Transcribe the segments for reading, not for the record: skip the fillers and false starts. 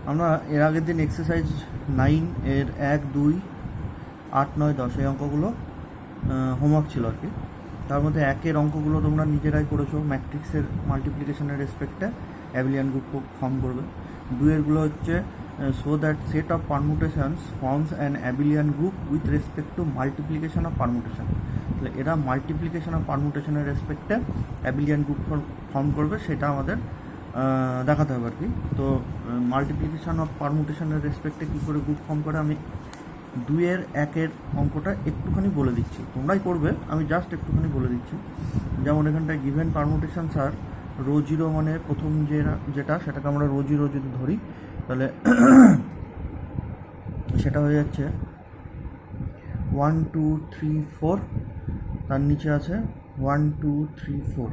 আমরা এর আগের দিন এক্সারসাইজ 9 এর 1, 2, 8, 9, 10 এই অঙ্কগুলো হোমওয়ার্ক ছিল আর কি। তার মধ্যে 1 এর অঙ্কগুলো তোমরা নিজেরাই করেছো, ম্যাট্রিক্সের মাল্টিপ্লিকেশনের রেসপেক্টে অ্যাবিলিয়ান গ্রুপ ফর্ম করবে। 2 এরগুলো হচ্ছে so that set of permutations forms an abelian group with respect to multiplication of permutation. তাহলে এরা মাল্টিপ্লিকেশন অফ পারমুটেশনের রেসপেক্টে অ্যাবিলিয়ান গ্রুপ ফর্ম করবে, সেটা আমাদের দেখাতে হবে আর কি। তো মাল্টিপ্লিকেশন অফ পারমুটেশনের রেসপেক্টে কী করে গ্রুপ ফর্ম করে আমি 2 এর 1 এর অঙ্কটা একটুখানি বলে দিচ্ছি, তোমরাই করবে, আমি জাস্ট একটুখানি বলে দিচ্ছি। যেমন এখানটায় গিভেন পারমুটেশনস আর রো জিরো, মানে প্রথম যেটা সেটাকে আমরা রো জিরো যদি ধরি তাহলে সেটা হয়ে যাচ্ছে 1, 2, 3, 4, তার নিচে আছে 1, 2, 3, 4।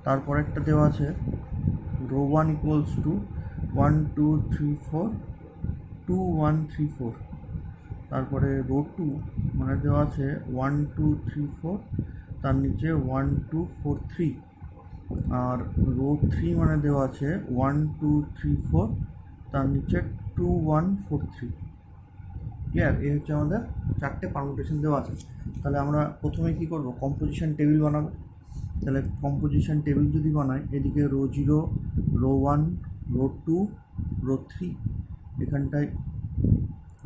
তারপর একটা দেওয়া আছে রো 1 ইকুয়ালস টু 1, 2, 3, 4, 2, 1, 3, 4। তারপরে রো 2 মানে দেওয়া আছে 1, 2, 3, 4, তার নিচে 1, 2, 4, 3। আর রো 3 মানে দেওয়া আছে 1, 2, 3, 4, তার নিচে 2, 1, 4, 3। ক্লিয়ার? এই হচ্ছে আমাদের 4টে পারমুটেশন দেওয়া আছে। তাহলে আমরা প্রথমে কী করব, কম্পোজিশন টেবিল বানাবো। তাহলে কম্পোজিশন টেবিল যদি বানাই, এদিকে রো 0, রো 1, রো 2, রো 3, এখানটায়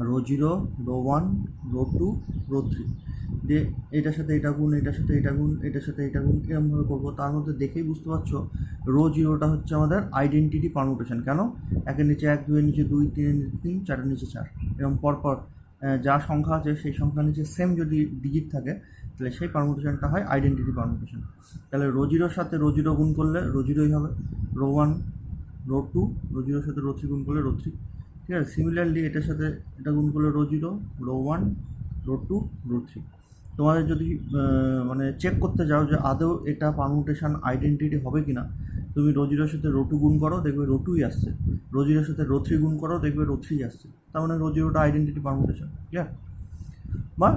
রো 0, রো 1, রো 2, রো 3 দিয়ে এটার সাথে এটা গুণ, এটার সাথে এটা গুণ, এটার সাথে এটা গুণ, এরকমভাবে করবো। তার মধ্যে দেখেই বুঝতে পারছো রো 0টা হচ্ছে আমাদের আইডেন্টিটি পারমুটেশন। কেন? 1-এর নিচে 1, 2-এর নিচে 2, 3-এর নিচে 3, 4-এর নিচে 4, এরকম পরপর যা সংখ্যা আছে সেই সংখ্যার নিচে সেম যদি ডিজিট থাকে তাহলে সেই পারমুটেশনটা হয় আইডেন্টিটি পারমুটেশন। তাহলে রো 0-র সাথে রো 0 গুণ করলে রো 0ই হবে, রো 1, রো 2, রো 0-র সাথে রো 3 গুণ করলে রো 3। ঠিক আছে? সিমিলারলি এটার সাথে এটা গুণ করলে রো 0, রো 1, রো 2, রো 3। তোমাদের যদি মানে চেক করতে যাও যে আদৌ এটা পারমুটেশন আইডেন্টিটি হবে কি না, তুমি রো 0-র সাথে রো 2 গুণ করো, দেখবে রো 2ই আসছে। রো 0-র সাথে রো 3 গুণ করো, দেখবে রো 3 আসছে। তার মানে রো 0টা আইডেন্টিটি পারমুটেশন। ক্লিয়ার? বা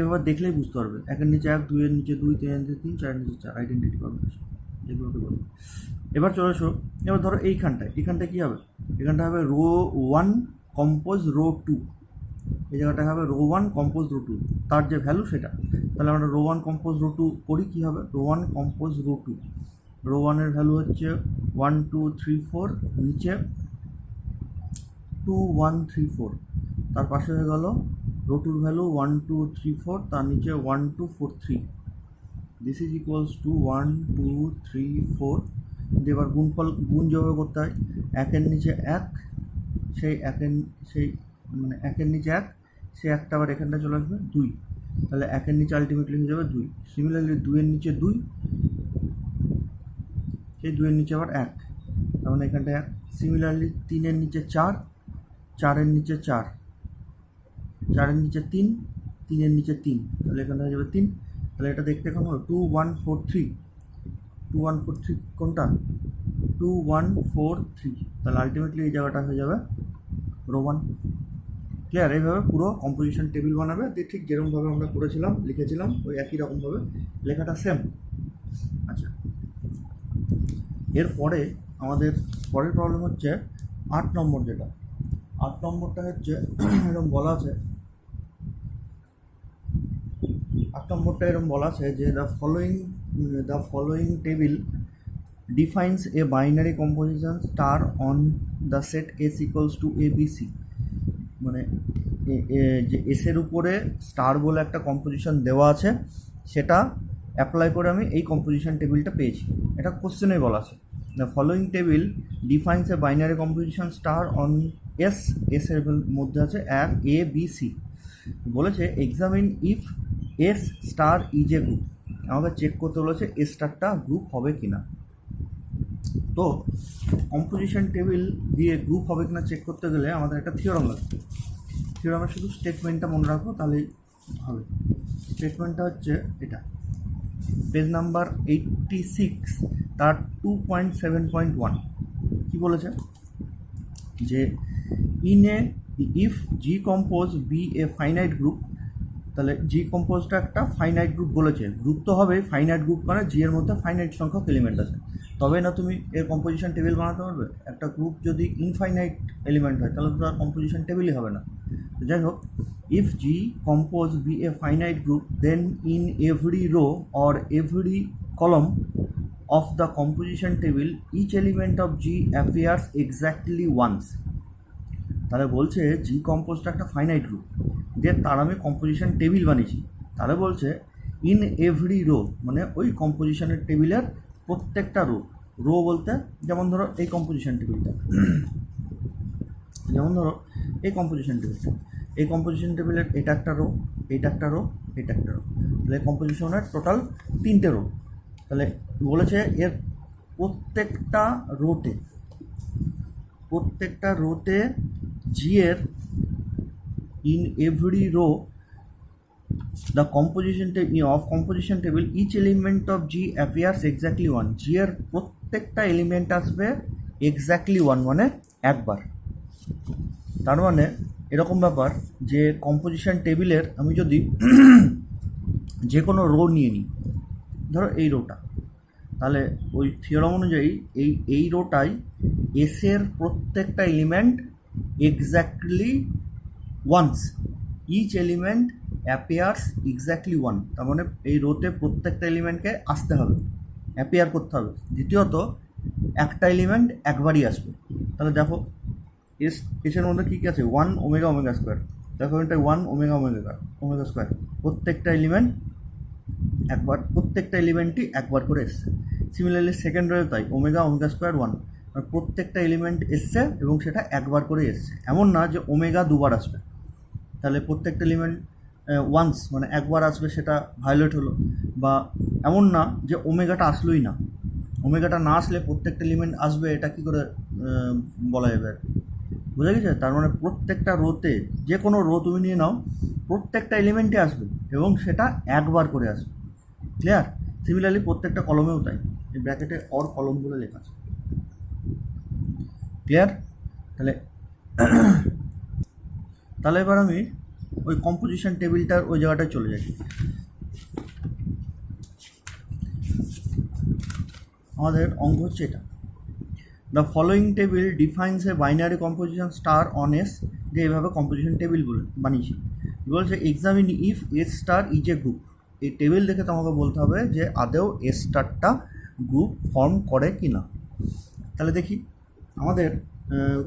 এবার দেখলেই বুঝতে পারবে 1-এর নিচে 1, 2-এর নিচে 2, 3-এর নিচে 3, 4-এর নিচে 4, আইডেন্টিটি পারমুটেশন এগুলোকে বলবে। এবার চলে এসো, এবার ধরো এখানটায় কী হবে, এখানটা হবে রো 1 কম্পোজ রো 2, এই জায়গাটায় হবে রো 1 কম্পোজ রো 2, তার যে ভ্যালু সেটা। তাহলে আমরা রো 1 কম্পোজ রো 2 করি, কী হবে, রো 1 কম্পোজ রো 2। রো 1-এর ভ্যালু হচ্ছে 1, 2, 3, 4, নিচে 2, 1, 3, 4, তার পাশে হয়ে গেল রো 2-র ভ্যালু 1, 2, 3, 4, তার নিচে 1, 2, 4, 3। This is equals two 1, 2, 3, 4। এবার গুণ যেভাবে করতে হয়, 1-এর নিচে 1, সেই মানে 1-এর নিচে 1, সেই একটা আবার এখানটা চলে আসবে 2, তাহলে 1-এর নিচে আলটিমেটলি হয়ে যাবে 2। সিমিলারলি 2-এর নিচে 2, সেই 2-এর নিচে আবার 1, তার মানে এখানটা 1। সিমিলারলি 3-এর নিচে 4, 4-এর নিচে 4, 4-এর নিচে 3, 3-এর নিচে 3, তাহলে এখানে হয়ে যাবে 3। তাহলে এটা দেখতে কেমন হলো, 2, 1, 4, 3, 2, 1, 4, 3 কোনটা, 2, 1, 4, 3, তাহলে আলটিমেটলি এই জায়গাটা হয়ে যাবে রো 1। ক্লিয়ার? এইভাবে পুরো কম্পোজিশন টেবিল বানাবে, ঠিক যেরকমভাবে আমরা করেছিলাম, লিখেছিলাম, ওই একই রকমভাবে লেখাটা সেম। আচ্ছা, এরপরে আমাদের পরের প্রবলেম হচ্ছে 8 নম্বর, যেটা 8 নম্বরটা হচ্ছে এরকম বলা আছে, 8 নম্বরটা এরকম বলা আছে যে the following table defines a binary composition star on the set S equals to a b c. মানে যে এসের উপরে স্টার বলে একটা কম্পোজিশন দেওয়া আছে, সেটা অ্যাপ্লাই করে আমি এই কম্পোজিশন টেবিলটা পেয়েছি। এটা কোশ্চেনেই বলা আছে, the following table defines a binary composition star on এসের মধ্যে আছে এক এ বি সি। বলেছে examine if S star is a group. আমাকে চেক করতে বলেছে এস স্টারটা গ্রুপ হবে কি না। তো কম্পোজিশন টেবিল দিয়ে গ্রুপ হবে কিনা চেক করতে গেলে আমাদের একটা থিওরাম লাগবে। থিওরামের শুধু স্টেটমেন্টটা মনে রাখো তাহলেই হবে। স্টেটমেন্টটা হচ্ছে এটা, পেজ নাম্বার 86, তার 2.7.1 কী বলেছে যে if G compose be a finite group. তাহলে জি কম্পোজটা একটা ফাইনাইট গ্রুপ বলেছে, গ্রুপ তো হবে ফাইনাইট গ্রুপ, মানে জি এর মধ্যে ফাইনাইট সংখ্যক এলিমেন্ট আছে। তবে না তুমি এর কম্পোজিশন টেবিল বানাতে পারবে। একটা গ্রুপ যদি ইনফাইনাইট এলিমেন্ট হয় তাহলে তো তার কম্পোজিশন টেবিলই হবে না। তো যাই হোক, if G compose be a finite group then in every row or every column of the composition table each element of G appears exactly once। তাহলে বলছে জি কম্পোজটা একটা ফাইনাইট গ্রুপ, দিয়ে তার আমি কম্পোজিশন টেবিল বানিয়েছি। তাহলে বলছে ইন এভরি রো, মানে ওই কম্পোজিশনের টেবিলের প্রত্যেকটা রো। রো বলতে যেমন ধরো এই কম্পোজিশন টেবিলটা, যেমন ধরো এই কম্পোজিশন টেবিলটা, এই কম্পোজিশন টেবিলের এটা একটা রো, এটা একটা রো, এটা একটা রো, তাহলে কম্পোজিশনের টোটাল 3টে রো। তাহলে বলেছে এর প্রত্যেকটা রোতে জি এর in every row the composition table each element of G appears exactly one. G এর প্রত্যেকটা এলিমেন্ট আসবে এক্স্যাক্টলি ওয়ান, মানে একবার। তার মানে এরকম ব্যাপার যে কম্পোজিশন টেবিলের আমি যদি যে কোনো রো নিয়ে নিই, ধরো এই রোটা, তাহলে ওই থিওরাম অনুযায়ী এই রোটাই এসের প্রত্যেকটা element exactly once, each element appears exactly one. তার মানে এই রোতে প্রত্যেকটা এলিমেন্টকে আসতে হবে, অ্যাপিয়ার করতে হবে। দ্বিতীয়ত একটা এলিমেন্ট একবারই আসবে। তাহলে দেখো এসের মধ্যে কী কী আছে, 1 ওমেগা ওমেগা স্কোয়ার, দেখো এটা 1 ওমেগা ওমেগা স্কোয়ার, প্রত্যেকটা এলিমেন্টই একবার করে এসছে। সিমিলারলি সেকেন্ড রয়েও তাই, ওমেগা স্কোয়ার 1, প্রত্যেকটা এলিমেন্ট এসছে এবং সেটা একবার করে এসছে। এমন না যে ওমেগা দুবার আসবে, তাহলে প্রত্যেকটা এলিমেন্ট ওয়ান্স মানে একবার আসবে, সেটা ভায়োলেট হলো। বা এমন না যে ওমেগাটা আসলোই না, ওমেগাটা না আসলে প্রত্যেকটা এলিমেন্ট আসবে, এটা কী করে বলা যাবে আর কি, বোঝা গেছে? তার মানে প্রত্যেকটা রোতে, যে কোনো রো তুমি নিয়ে নাও, প্রত্যেকটা এলিমেন্টে আসবে এবং সেটা একবার করে আসবে। ক্লিয়ার? সিমিলারলি প্রত্যেকটা কলমেও তাই, এই ব্র্যাকেটে অর কলম বলে লেখা আছে। ক্লিয়ার? তাহলে এবার আমি ওই কম্পোজিশন টেবিলটার ওই জায়গাটায় চলে যাই। আমাদের অঙ্ক হচ্ছে এটা, the following table defines a binary composition star on S. যে এইভাবে কম্পোজিশন টেবিল বানিয়েছি, বলছে examine if S star is a group. এই টেবিল দেখে তোমাকে বলতে হবে যে আদেও এস স্টারটা গ্রুপ ফর্ম করে কি না। তাহলে দেখি, আমাদের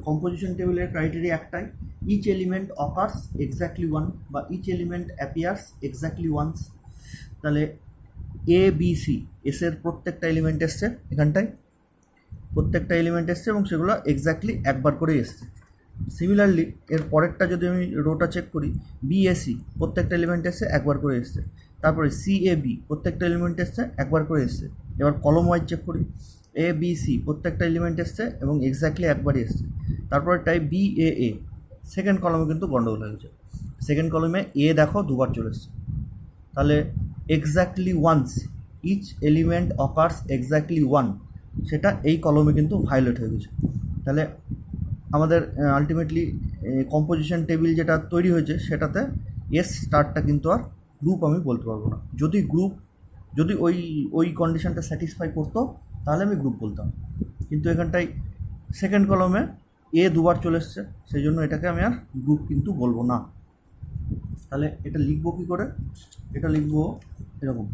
কম্পোজিশন টেবিলের ক্রাইটেরিয়া একটাই, each element occurs exactly one, বা each element appears exactly once. তাহলে এ বি সি, এসের প্রত্যেকটা এলিমেন্ট এসছে এখানটায়, প্রত্যেকটা এলিমেন্ট এসছে এবং সেগুলো এক্স্যাক্টলি একবার করেই এসছে। সিমিলারলি এর পরেরটা যদি আমি রোটা চেক করি, বিএসি প্রত্যেকটা এলিমেন্ট এসছে একবার করে এসছে। তারপরে সিএবি প্রত্যেকটা এলিমেন্ট এসছে একবার করে এসছে। এবার কলম ওয়াইজ চেক করি, এ বি সি প্রত্যেকটা এলিমেন্ট এসছে এবং এক্স্যাক্টলি একবারই এসছে। তারপরে টাইপ বিএএ, সেকেন্ড কলমে কিন্তু গন্ডগোল হয়ে গেছে, সেকেন্ড কলমে এ দেখো দুবার চলে এসছে। তাহলে exactly once, each element occurs exactly one, সেটা এই কলমে কিন্তু ভায়োলেট হয়ে গেছে। তাহলে আমাদের আলটিমেটলি কম্পোজিশন টেবিল যেটা তৈরি হয়েছে সেটাতে এস স্টারটা কিন্তু আর গ্রুপ আমি বলতে পারবো না। যদি ওই কন্ডিশনটা স্যাটিসফাই করতো তাহলে আমি গ্রুপ বলতাম, কিন্তু এখানটায় সেকেন্ড কলমে এ দুবার চলে এসছে, সেই জন্য এটাকে আমি আর গ্রুপ কিন্তু বলবো না। তাহলে এটা লিখবো কী করে, এটা লিখবো এরকম,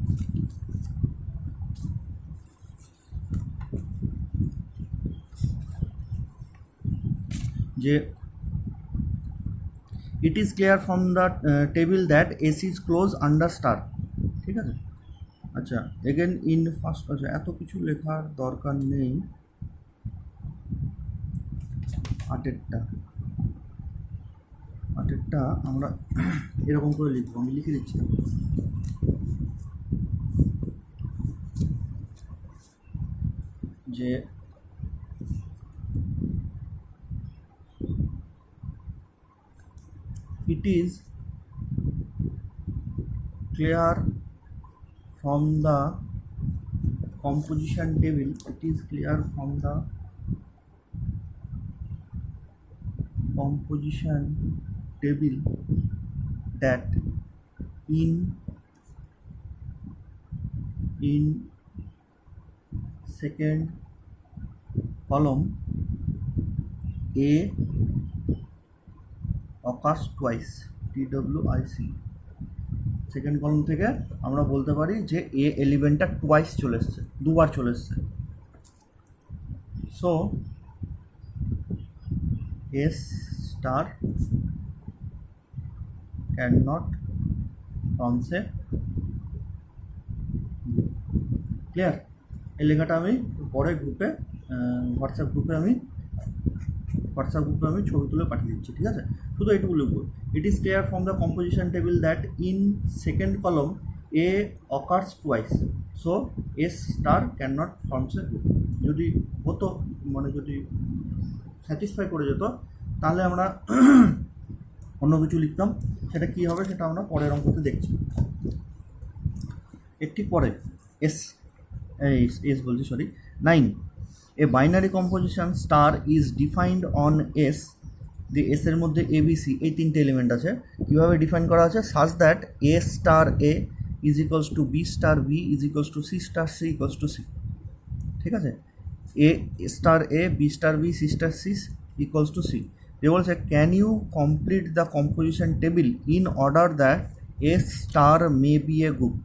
যে it is clear from the table that S is close under star. ঠিক আছে? আচ্ছা, এগেন ইন ফার্স্ট, আচ্ছা এত কিছু লেখার দরকার নেই। আটেরটা আমরা এরকম করে লিখবো, আমি লিখে দিচ্ছি। যে it is clear from the composition table, it is clear from the composition table that in second কলম a occurs twice, TWIC, second কলম থেকে আমরা বলতে পারি যে এ এলিমেন্টটা টুয়াইস চলে এসছে, দুবার চলে এসছে। So S star can not forms A clear. এই লেখাটা আমি পরে গ্রুপে হোয়াটসঅ্যাপ গ্রুপে আমি ছবি তুলে পাঠিয়ে দিচ্ছি, ঠিক আছে? শুধু এটুকু লিখবো, it is clear from the composition table that in second column a occurs twice, so S star can not forms a group. যদি হতো, মানে যদি স্যাটিসফাই করে যেত, তাহলে আমরা অন্য কিছু লিখতাম। সেটা কী হবে সেটা আমরা পরের অঙ্কতে দেখছি। একটি পরে এস বলছি, sorry, 9, A binary composition star is defined on S, the S এর মধ্যে ABC এই তিনটে এলিমেন্ট আছে। কীভাবে ডিফাইন করা আছে? Such that a star a is equals to b star b is equals to c star c equals to c, ঠিক আছে? A star a, b star b, c star c equals to c. যে বলছে can you complete the composition table in order that S star may be a group.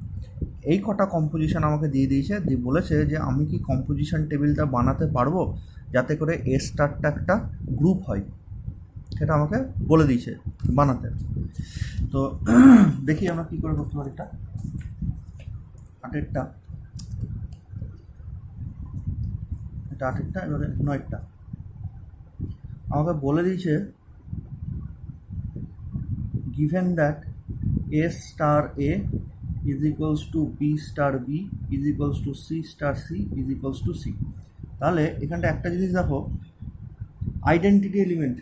এই কটা composition আমাকে দিয়ে দিয়েছে, দিয়ে বলেছে যে আমি কি কম্পোজিশন টেবিলটা বানাতে পারবো যাতে করে এ স্টারটা একটা গ্রুপ হয়, সেটা আমাকে বলে দিয়েছে বানাতে। তো দেখি আমরা কী করে করতে পারি। এটা 8এরটা, এটা 8এরটা, এবারে 9এরটা আমাকে বলে দিয়েছে given that a star a is equals to b star b is equals to c star c is equals to c। তাহলে এখানটা একটা জিনিস দেখো, আইডেন্টিটি এলিমেন্ট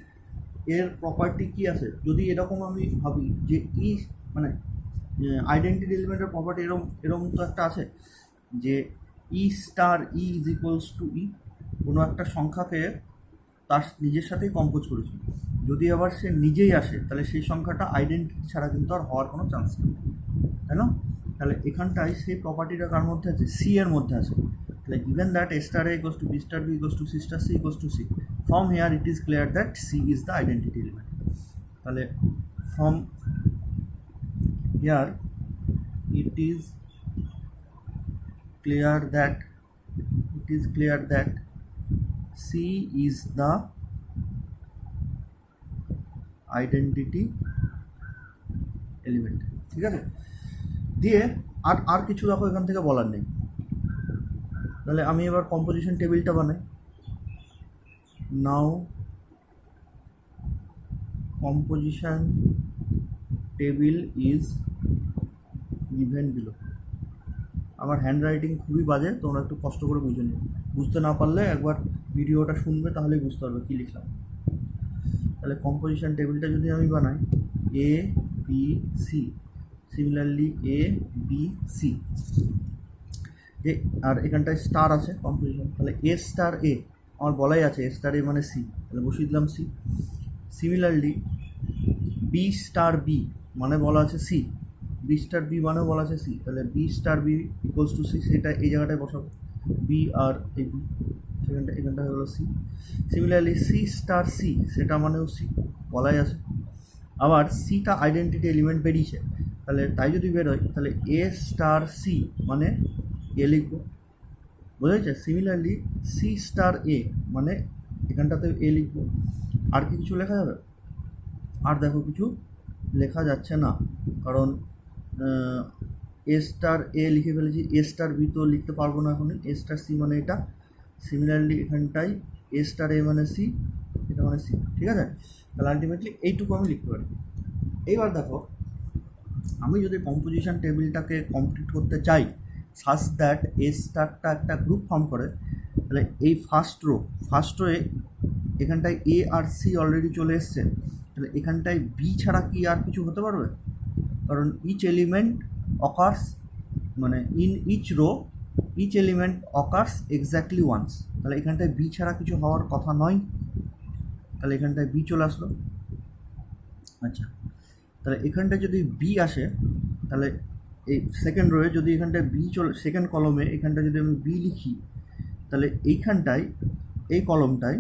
এর প্রপার্টি কি আছে? যদি এরকম আমি ভাবি যে ই, মানে আইডেন্টিটি এলিমেন্টের প্রপার্টি এরকম তো একটা আছে যে e star e is equals to e, কোনো একটা সংখ্যাকে তার নিজের সাথেই কম্পোজ করেছি। যদি আবার সে নিজেই আসে তাহলে সেই সংখ্যাটা আইডেন্টিটি ছাড়া কিন্তু আর হওয়ার কোনো চান্স নেই, তাই না? তাহলে এখানটায় সেই প্রপার্টিটা কার মধ্যে আছে? সি এর মধ্যে আছে। তাহলে given that a star a equals to b star b equals to c star c equals to c, from here it is clear that c is the identity element। তাহলে from here it is clear that c is the identity element, ঠিক আছে? দিয়ে আর কিছু দেখো এখান থেকে বলার নেই। তাহলে আমি এবার কম্পোজিশন টেবিলটা বানাই। Now composition table is given below. আমার হ্যান্ড রাইটিং খুবই বাজে, তোমরা একটু কষ্ট করে বুঝে নিও। বুঝতে না পারলে একবার ভিডিওটা শুনবে, তাহলেই বুঝতে পারবে কী লিখলাম। তাহলে কম্পোজিশন টেবিলটা যদি আমি বানাই এ বি সি, সিমিলারলি এ বি সি, যে আর এখানটায় স্টার আছে কম্পোজিশন, তাহলে এ স্টার এ আমার বলাই আছে এ স্টার এ মানে সি, তাহলে বসিয়ে দিলাম c. Similarly b star b মানে বলা আছে সি, বি স্টার বি মানে বলা আছে সি, তাহলে b star b equals to c, সেটা এই জায়গাটায় বসাবো, বি আর এ বি, এখানটা হয়ে গেলো c. Similarly c star c, সেটা মানেও সি, বলাই আছে। আবার সিটা আইডেন্টিটি এলিমেন্ট বেরিয়েছে, তাহলে তাই যদি বেরোয় তাহলে এ স্টার সি মানে এ লিখবো, বোঝা যাচ্ছে? সিমিলারলি সি স্টার এ মানে এখানটাতে এ লিখবো। আর কি কিছু লেখা যাবে? আর দেখো কিছু লেখা যাচ্ছে না, কারণ এ স্টার এ লিখে ফেলেছি, এ স্টার বি তো লিখতে পারবো না এখনই, এ স্টার সি মানে এটা। সিমিলারলি এখানটাই এ স্টার এ মানে সি, এটা মানে সি, ঠিক আছে? তাহলে আলটিমেটলি এইটুকু আমি লিখতে পারি। এইবার দেখো, আমি যদি কম্পোজিশন টেবিলটাকে কমপ্লিট করতে চাই সাজ দ্যাট এ স্টারটা একটা গ্রুপ ফর্ম করে, তাহলে এই ফার্স্ট রোয়ে এখানটায় এ আর সি অলরেডি চলে এসছে, তাহলে এখানটায় বি ছাড়া কি আর কিছু হতে পারবে? কারণ ইচ এলিমেন্ট অকার্স, মানে in each row each element occurs exactly once, তাহলে এখানটায় বি ছাড়া কিছু হওয়ার কথা নয়, তাহলে এখানটায় বি চলে আসলো। আচ্ছা, তাহলে এখানটায় যদি বি আসে, তাহলে এই সেকেন্ড রোয়ে যদি এখানটায় বি সেকেন্ড কলমে এখানটায় যদি আমি বি লিখি, তাহলে এইখানটায় এই কলমটায়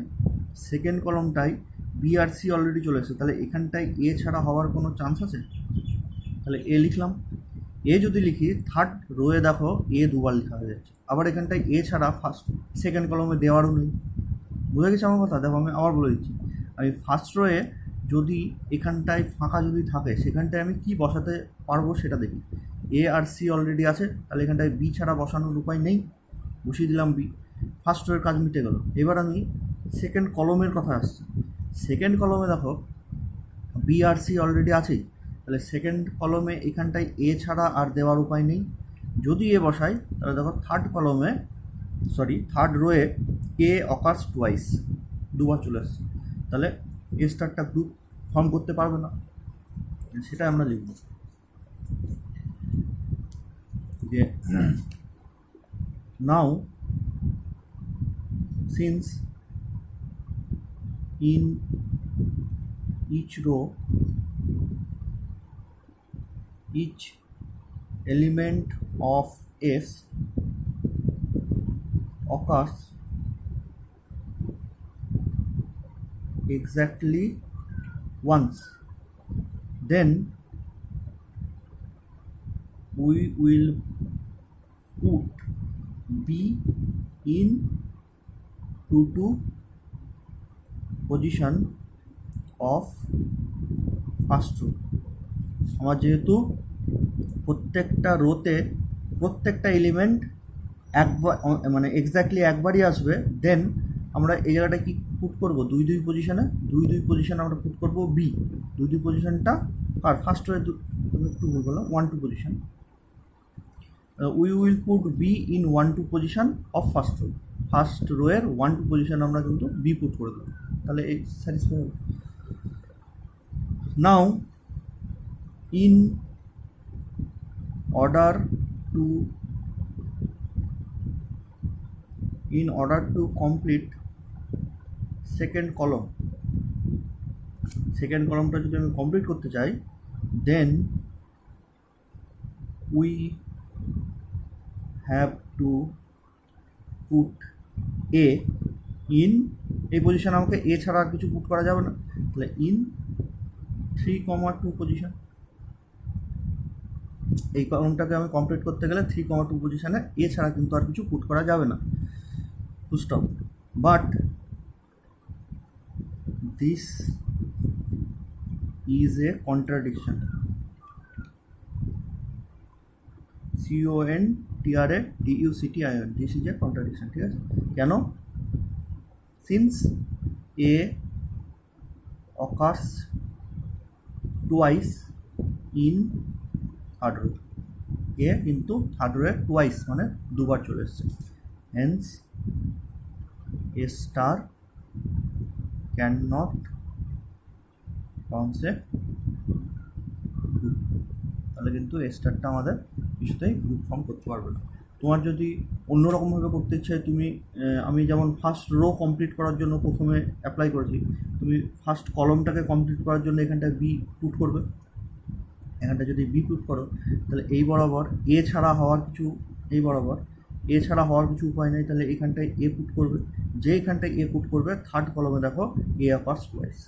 সেকেন্ড কলমটায় বি আর সি অলরেডি চলে এসেছে, তাহলে এখানটায় এ ছাড়া হওয়ার কোনো চান্স আছে? তাহলে এ লিখলাম। এ যদি লিখি থার্ড রোয়ে দেখো এ দুবার লেখা হয়ে যাচ্ছে, আবার এখানটায় এ ছাড়া সেকেন্ড কলমে দেওয়ারও নেই। বুঝে গেছে আমার কথা? দেখো আমি আবার বলে দিচ্ছি, আমি ফার্স্ট রোয়ে যদি এখানটায় ফাঁকা যদি থাকে সেখানটায় আমি কি বসাতে পারবো সেটা দেখি। এ আর সি অলরেডি আছে, তাহলে এখানটায় বি ছাড়া বসানোর উপায় নেই, বসিয়ে দিলাম বি। ফার্স্ট রোয়ের কাজ মিটে গেল। এবার আমি সেকেন্ড কলমের কথা আসছি। সেকেন্ড কলমে দেখো বি আর সি অলরেডি আছেই, তাহলে সেকেন্ড কলমে এখানটায় এ ছাড়া আর দেওয়ার উপায় নেই। যদি এ বসাই তাহলে দেখো থার্ড রোয়ে এ অকার্স টুয়াইস, দুবার চলে আসছে, তাহলে এ স্টারটা গ্রুপ ফর্ম করতে পারবে না, সেটা আমরা লিখব যে now since in each row each element of S occurs exactly once, then we will put B in 2 position of first row। আমার যেহেতু প্রত্যেকটা রোতে প্রত্যেকটা এলিমেন্ট একবার মানে এক্স্যাক্টলি একবারই আসবে, দেন আমরা এই জায়গাটা কি পুট করবো দুই পজিশনে, দুই পজিশনে আমরা পুট করবো বি। দুই পজিশনটা আর ফার্স্ট রোয়ে আমি একটু ভুল করলাম 1-2 position. We will put b in 1-2 position of first রোয়ের 1-2 পজিশন আমরা কিন্তু বি পুট করে দেবো, তাহলে এই স্যাটিসফাই হবে। Now in order to complete second কলমটা যদি আমি কমপ্লিট করতে চাই, then we have to put a in, এই পজিশন আমাকে এ ছাড়া আর কিছু পুট করা যাবে না, তাহলে ইন 3,2 পজিশন। এই কলমটাকে আমি কমপ্লিট করতে গেলে 3,2 পজিশনে এ ছাড়া কিন্তু আর কিছু পুট করা যাবে না, full stop. But this is a contradiction, CONTRADIUCTION, this is a contradiction. ঠিক আছে, কেন? Since a occurs twice in third row, a কিন্তু থার্ড রোয়ে টুয়াইস মানে দুবার চলে এসছে, hence a star can not bounce a group, তাহলে কিন্তু এ স্টারটা আমাদের কিছুতেই গ্রুপ ফর্ম করতে পারবে না। তোমার যদি অন্যরকমভাবে করতে ইচ্ছে, আমি যেমন ফার্স্ট রো কমপ্লিট করার জন্য প্রথমে অ্যাপ্লাই করেছি, তুমি ফার্স্ট কলমটাকে কমপ্লিট করার জন্য এখানটায় বি পুট করবে। এখানটা যদি বি পুট করো তাহলে এই বরাবর এ ছাড়া হওয়ার কিছু উপায় নেই, তাহলে এখানটায় এ পুট করবে। যে এখানটায় এ পুট করবে থার্ড কলমে দেখো এ অকার্স টুয়াইস।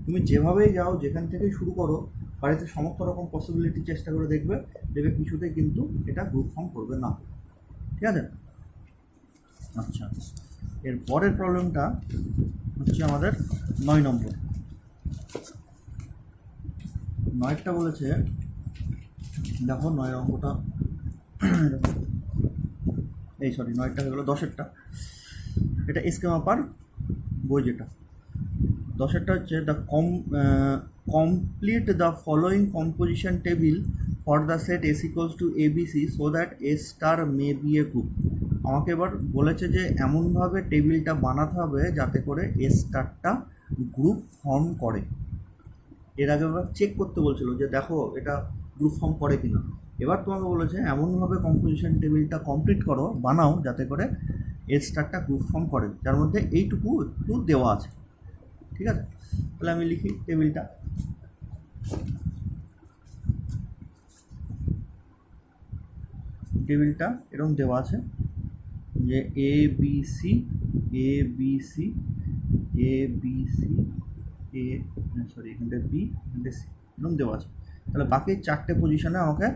তুমি যেভাবেই যাও, যেখান থেকেই শুরু করো, বাড়িতে সমস্ত রকম পসিবিলিটি চেষ্টা করে দেখবে কিছুতেই কিন্তু এটা গ্রুপ ফর্ম করবে না। ঠিক আছে, আচ্ছা, এর পরের প্রবলেমটা হচ্ছে আমাদের 9 নম্বর। 9টা বলেছে, দেখো 9 অঙ্কটা, 9টা হয়ে গেলো। 10এরটা, এটা স্কেমা পার বই, যেটা 10এরটা হচ্ছে complete the following composition table for the set S equals to ABC so that A star may be a group। আমাকে এবার বলেছে যে এমনভাবে টেবিলটা বানাতে হবে যাতে করে A স্টারটা গ্রুপ ফর্ম করে। এর আগে আমরা চেক করতে বলছিল যে দেখো এটা গ্রুপ ফর্ম করে কিনা, এবার তোমাকে বলেছে এমনভাবে কম্পোজিশন টেবিলটা বানাও যাতে করে এ স্টারটা গ্রুপ ফর্ম করে, যার মধ্যে এইটুকু একটু দেওয়া আছে। ঠিক আছে, তাহলে আমি লিখি টেবিলটা। এরকম দেওয়া আছে যে A B C a b c a b c a sorry এখানটা বি এখানটা সি এরকম দেওয়া আছে। তাহলে বাকি চারটে পজিশনে আমাকে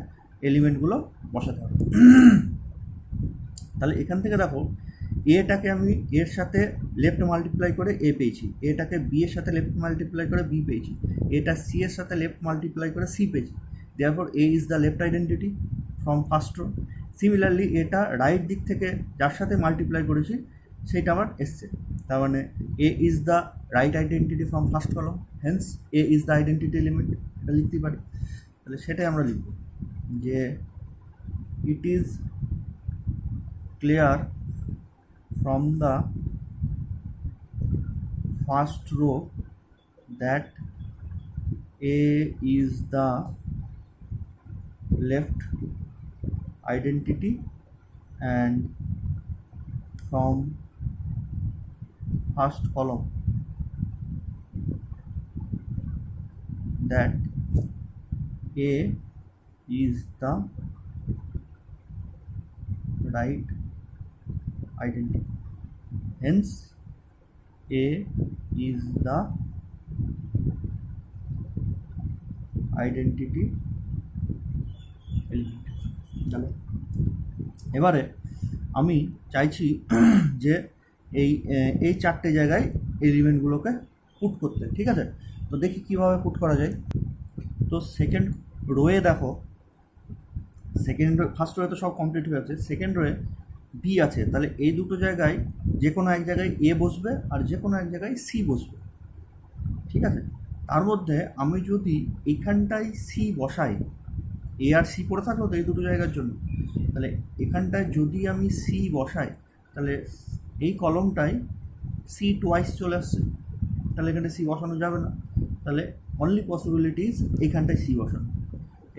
এলিমেন্টগুলো বসাতে হবে। তাহলে এখান থেকে দেখো এটাকে আমি এর সাথে লেফট মাল্টিপ্লাই করে এ পেয়েছি, এটাকে বি এর সাথে লেফট মাল্টিপ্লাই করে বি পেয়েছি, এটা সি এর সাথে লেফট মাল্টিপ্লাই করে সি পেয়েছি। Therefore A is the left identity from first row. Similarly এটা রাইট দিক থেকে যার সাথে মাল্টিপ্লাই করেছি সেটা আমার এসছে, তার মানে a is the right identity from first column, hence a is the identity element, এটা লিখতে পারি। তাহলে সেটাই আমরা লিখব যে it is clear from the first row that A is the left identity and from first column that A is the right identity, hence A is the identity element. চলো এবারে আমি চাইছি যে এই চারটে জায়গায় এলিমেন্টগুলোকে পুট করতে, ঠিক আছে? তো দেখি কিভাবে পুট করা যায়। তো সেকেন্ড রোয়ে দেখো, ফার্স্ট রোয়ে তো সব কমপ্লিট হয়ে আছে, সেকেন্ড রোয়ে বি আছে, তাহলে এই দুটো জায়গায় যে কোনো এক জায়গায় এ বসবে আর যে কোনো এক জায়গায় সি বসবে, ঠিক আছে? তার মধ্যে আমি যদি এখানটায় সি বসাই, এ আর সি পড়ে থাকলো তো এই দুটো জায়গার জন্য, তাহলে এখানটায় যদি আমি সি বসাই তাহলে এই কলমটায় সি টোয়াইস চলে আসছে, তাহলে এখানে সি বসানো যাবে না। তাহলে অনলি পসিবিলিটিস এখানটায় সি বসানো।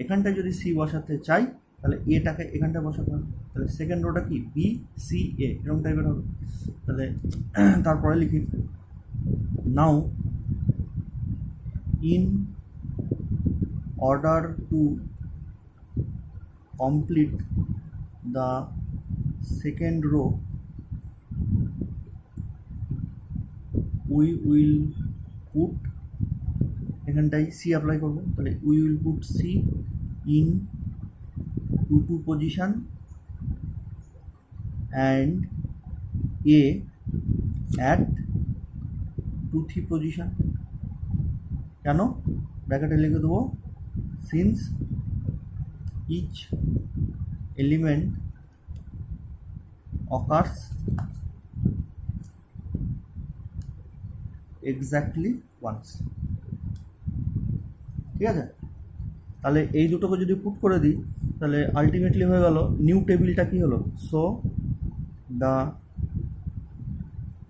এখানটায় যদি সি বসাতে চাই তাহলে এটাকে এখানটায় বসাতে হবে, তাহলে সেকেন্ড রোটা কি বি সি এ এরকম টাইপের হবে। তাহলে তারপরে লিখি now in order to complete the second row we will put, এখানটায় সি অ্যাপ্লাই করবো, তাহলে we will put c in 2 position and A at 2-3 position। কেন ব্র্যাকেটে লিখে দেবো since each element occurs exactly once, ঠিক আছে? তাহলে এই দুটোকে যদি পুট করে দিই তাহলে আলটিমেটলি হয়ে গেল নিউ টেবিলটা কী হলো, সো দ্য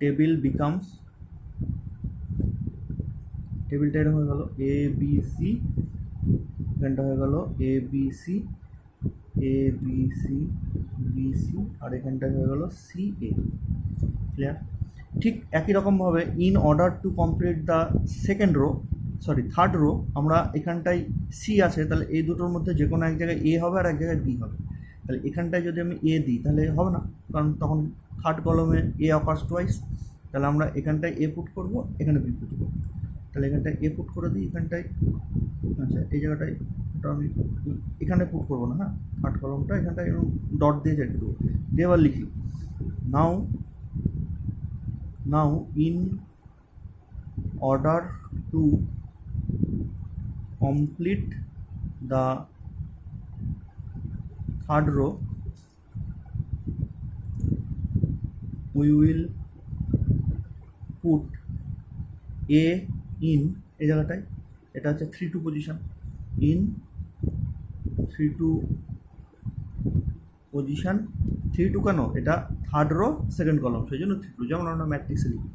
টেবিল বিকামস, টেবিলটা এটা হয়ে গেল এ বি সি, এখানটা হয়ে গেল এ b c a b c b C আর এখানটা হয়ে গেল সি এ। ক্লিয়ার? ঠিক একই রকমভাবে in order to complete the third rho আমরা এখানটায় সি আছে, তাহলে এই দুটোর মধ্যে যে কোনো এক জায়গায় এ হবে আর এক জায়গায় বি হবে। তাহলে এখানটায় যদি আমি এ দিই তাহলে হবে না, কারণ তখন থার্ড কলমে এ অকার্স টোয়াইস। তাহলে আমরা এখানটায় এ পুট করবো, এখানে বি পুট করবো। তাহলে এখানটায় এ পুট করে দিই, এখানটায় আচ্ছা এই জায়গাটায় ওটা আমি এখানে পুট করবো না, হ্যাঁ থার্ড কলমটা এখানটায় এরকম ডট দিয়ে রেখে দেবো, দিয়ে আবার লিখি now in order two complete the third row we will put A in এই জায়গাটায়, এটা হচ্ছে 3-2 পজিশন, ইন 3-2 পজিশন। 3-2 কেন, এটা থার্ড রো সেকেন্ড কলম সেই জন্য 3-2, যেমন আমরা ম্যাট্রিক্সে লিখি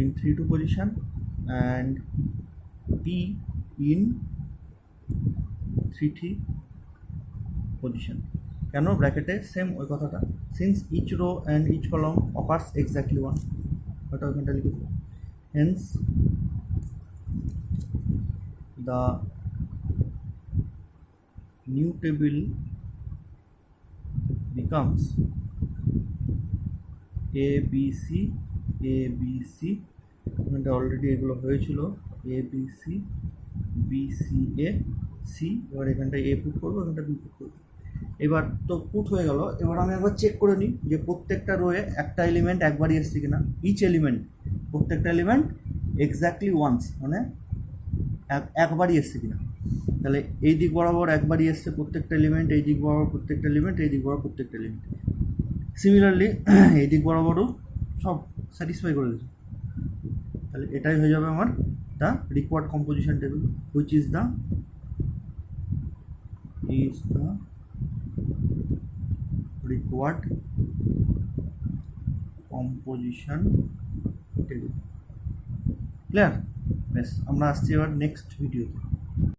in 3-2 position and b in 3-3 position. কেন ব্র্যাকেটে সেম ওই কথাটা, since each row and each column occurs exactly one, ওটা ওইখানটা লিখে দেবো। Hence the new table becomes a b c, a b c, এখানটা অলরেডি এগুলো হয়েছিল, a b c, b c a c, এবার এখানটা এ পুট করবো, এখানটা বি পুট করবো। এবার তো পুট হয়ে গেল, এবার আমি একবার চেক করে নিই যে প্রত্যেকটা রোয়ে একটা এলিমেন্ট একবারই এসছে কিনা। ইচ এলিমেন্ট, প্রত্যেকটা এলিমেন্ট এক্স্যাক্টলি ওয়ান্স, মানে একবারই এসছে কিনা। তাহলে এই দিক বরাবর একবারই এসছে প্রত্যেকটা এলিমেন্ট, এই দিক বরাবর প্রত্যেকটা এলিমেন্ট, এই দিক বরাবর প্রত্যেকটা এলিমেন্ট। সিমিলারলি এই দিক বরাবরও সব স্যাটিসফাই করে দিচ্ছে। তাহলে এটাই হয়ে যাবে আমার the required composition table, which is the required composition table. Clear? বেশ, আমরা আসছি এবার নেক্সট ভিডিওতে।